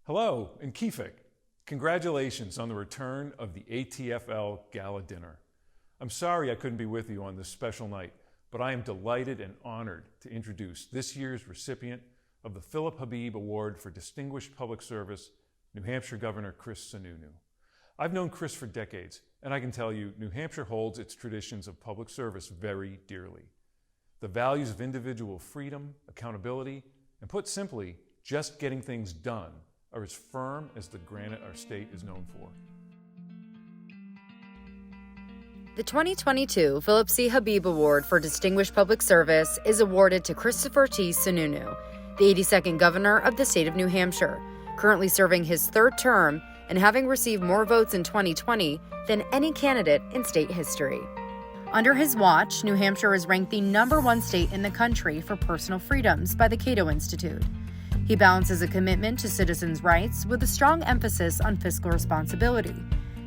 Hello, and Kifik. Congratulations on the return of the ATFL Gala Dinner. I'm sorry I couldn't be with you on this special night, but I am delighted and honored to introduce this year's recipient of the Philip Habib Award for Distinguished Public Service, New Hampshire Governor Chris Sununu. I've known Chris for decades, and I can tell you New Hampshire holds its traditions of public service very dearly. The values of individual freedom, accountability, and put simply, just getting things done are as firm as the granite our state is known for. The 2022 Philip C. Habib Award for Distinguished Public Service is awarded to Christopher T. Sununu, the 82nd Governor of the state of New Hampshire, currently serving his third term and having received more votes in 2020 than any candidate in state history. Under his watch, New Hampshire is ranked the #1 state in the country for personal freedoms by the Cato Institute. He balances a commitment to citizens' rights with a strong emphasis on fiscal responsibility,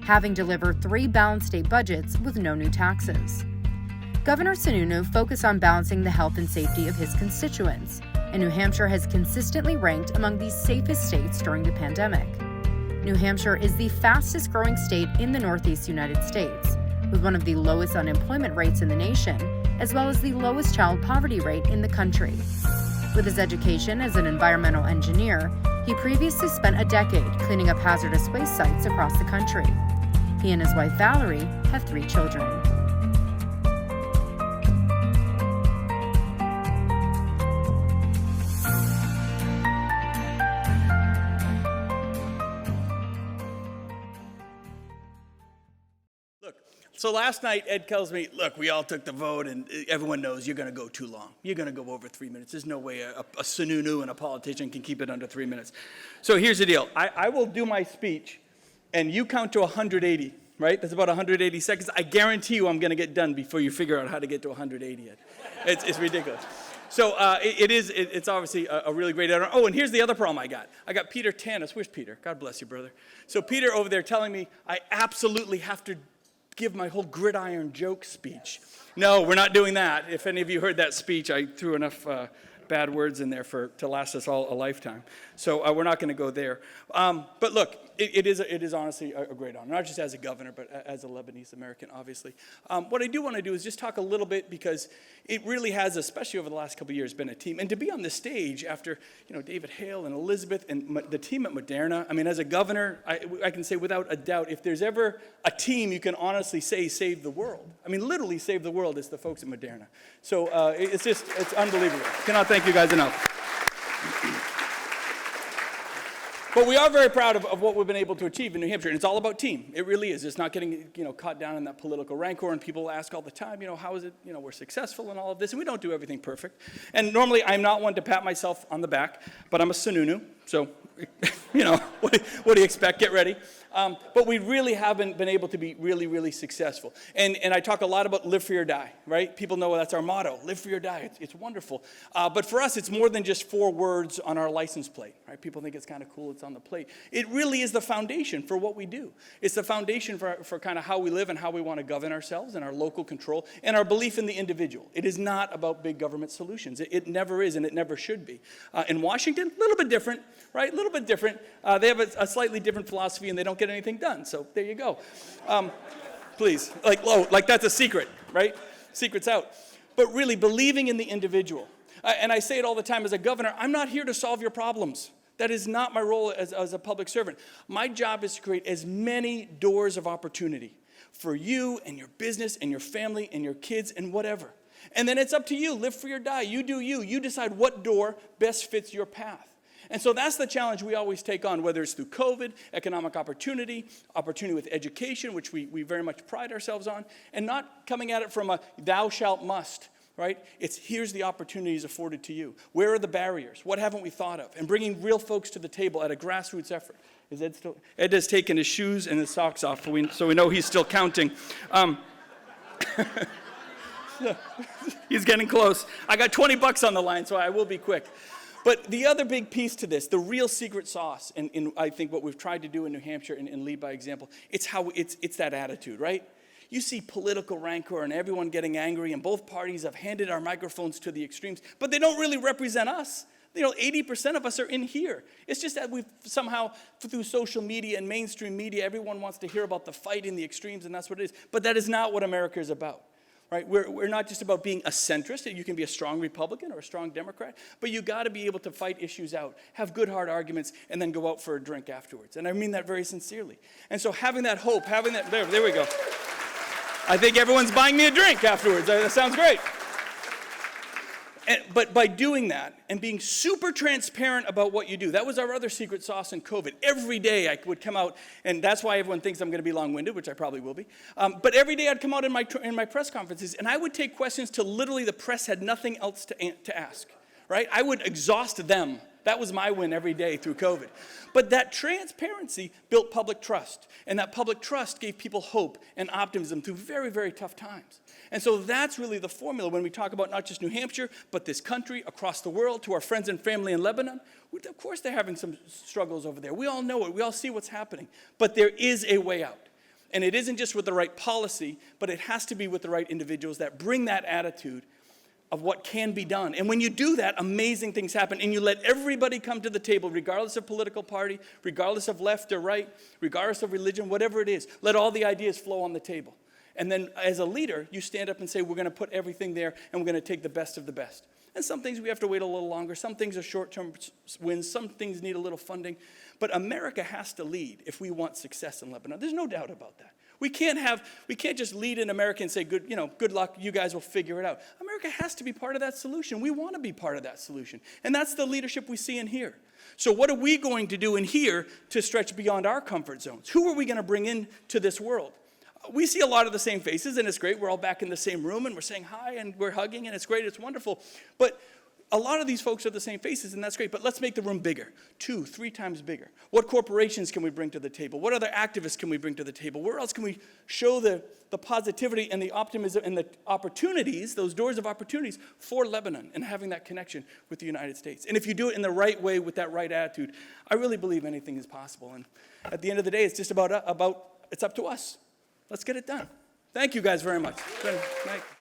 having delivered 3 balanced state budgets with no new taxes. Governor Sununu focused on balancing the health and safety of his constituents, and New Hampshire has consistently ranked among the safest states during the pandemic. New Hampshire is the fastest growing state in the Northeast United States, with one of the lowest unemployment rates in the nation, as well as the lowest child poverty rate in the country. With his education as an environmental engineer, he previously spent a decade cleaning up hazardous waste sites across the country. He and his wife Valerie have 3 children. So last night, Ed tells me, look, we all took the vote, and everyone knows you're going to go too long. You're going to go over 3 minutes. There's no way a Sununu and a politician can keep it under 3 minutes. So here's the deal. I will do my speech, and you count to 180, right? That's about 180 seconds. I guarantee you I'm going to get done before you figure out how to get to 180 yet. It's ridiculous. So it's obviously a really great honor. Oh, and here's the other problem I got. I got Peter Tanis. Where's Peter? God bless you, brother. So Peter over there telling me I absolutely have to give my whole gridiron joke speech. No, we're not doing that. If any of you heard that speech, I threw enough bad words in there to last us all a lifetime. So we're not going to go there. But look, it is honestly a great honor, not just as a governor, but as a Lebanese American, obviously. What I do want to do is just talk a little bit, because it really has, especially over the last couple of years, been a team. And to be on the stage after David Hale and Elizabeth and the team at Moderna, I mean, as a governor, I can say without a doubt, if there's ever a team you can honestly say saved the world, I mean, literally saved the world, it's the folks at Moderna. So it's unbelievable. Cannot thank you guys enough. But we are very proud of what we've been able to achieve in New Hampshire, and it's all about team. It really is. It's not getting caught down in that political rancor, and people ask all the time, how is it, we're successful in all of this, and we don't do everything perfect. And normally I'm not one to pat myself on the back, but I'm a Sununu, so what do you expect? Get ready. But we really haven't been able to be really, really successful. And I talk a lot about live free or die, right? People know that's our motto, live free or die. It's wonderful. But for us, it's more than just 4 words on our license plate, right? People think it's kind of cool, it's on the plate. It really is the foundation for what we do. It's the foundation for kind of how we live and how we want to govern ourselves and our local control and our belief in the individual. It is not about big government solutions. It never is, and it never should be. In Washington, a little bit different, right? A little bit different. They have a slightly different philosophy, and they don't get anything done. So there you go. Please, like that's a secret, right? Secret's out. But really, believing in the individual. And I say it all the time as a governor, I'm not here to solve your problems. That is not my role as a public servant. My job is to create as many doors of opportunity for you and your business and your family and your kids and whatever. And then it's up to you. Live free or die. You do you. You decide what door best fits your path. And so that's the challenge we always take on, whether it's through COVID, economic opportunity with education, which we very much pride ourselves on, and not coming at it from a thou shalt must, right? It's here's the opportunities afforded to you. Where are the barriers? What haven't we thought of? And bringing real folks to the table at a grassroots effort. Is Ed still? Ed has taken his shoes and his socks off, so we know he's still counting. He's getting close. I got $20 on the line, so I will be quick. But the other big piece to this, the real secret sauce, in I think what we've tried to do in New Hampshire and lead by example, it's that attitude, right? You see political rancor and everyone getting angry, and both parties have handed our microphones to the extremes, but they don't really represent us. 80% of us are in here. It's just that we've somehow, through social media and mainstream media, everyone wants to hear about the fight in the extremes, and that's what it is. But that is not what America is about. Right? We're not just about being a centrist. You can be a strong Republican or a strong Democrat, but you got to be able to fight issues out, have good, hard arguments, and then go out for a drink afterwards. And I mean that very sincerely. And so having that hope, there we go. I think everyone's buying me a drink afterwards. That sounds great. But by doing that and being super transparent about what you do, that was our other secret sauce in COVID. Every day I would come out, and that's why everyone thinks I'm going to be long-winded, which I probably will be. But every day I'd come out in my press conferences, and I would take questions till literally the press had nothing else to ask. Right? I would exhaust them. That was my win every day through COVID. But that transparency built public trust, and that public trust gave people hope and optimism through very, very tough times. And so that's really the formula when we talk about not just New Hampshire, but this country, across the world, to our friends and family in Lebanon. Of course they're having some struggles over there. We all know it. We all see what's happening. But there is a way out. And it isn't just with the right policy, but it has to be with the right individuals that bring that attitude of what can be done. And when you do that, amazing things happen, and you let everybody come to the table, regardless of political party, regardless of left or right, regardless of religion, whatever it is. Let all the ideas flow on the table. And then as a leader, you stand up and say, we're going to put everything there, and we're going to take the best of the best. And some things we have to wait a little longer. Some things are short-term wins. Some things need a little funding. But America has to lead if we want success in Lebanon. There's no doubt about that. We can't just lead in America and say, good luck, you guys will figure it out. America has to be part of that solution. We want to be part of that solution. And that's the leadership we see in here. So what are we going to do in here to stretch beyond our comfort zones? Who are we going to bring into this world? We see a lot of the same faces, and it's great. We're all back in the same room, and we're saying hi, and we're hugging, and it's great. It's wonderful. But a lot of these folks are the same faces, and that's great, but let's make the room bigger, 2, 3 times bigger. What corporations can we bring to the table? What other activists can we bring to the table? Where else can we show the positivity and the optimism and the opportunities, those doors of opportunities for Lebanon and having that connection with the United States? And if you do it in the right way with that right attitude, I really believe anything is possible. And at the end of the day, it's just it's up to us. Let's get it done. Thank you guys very much. Good night.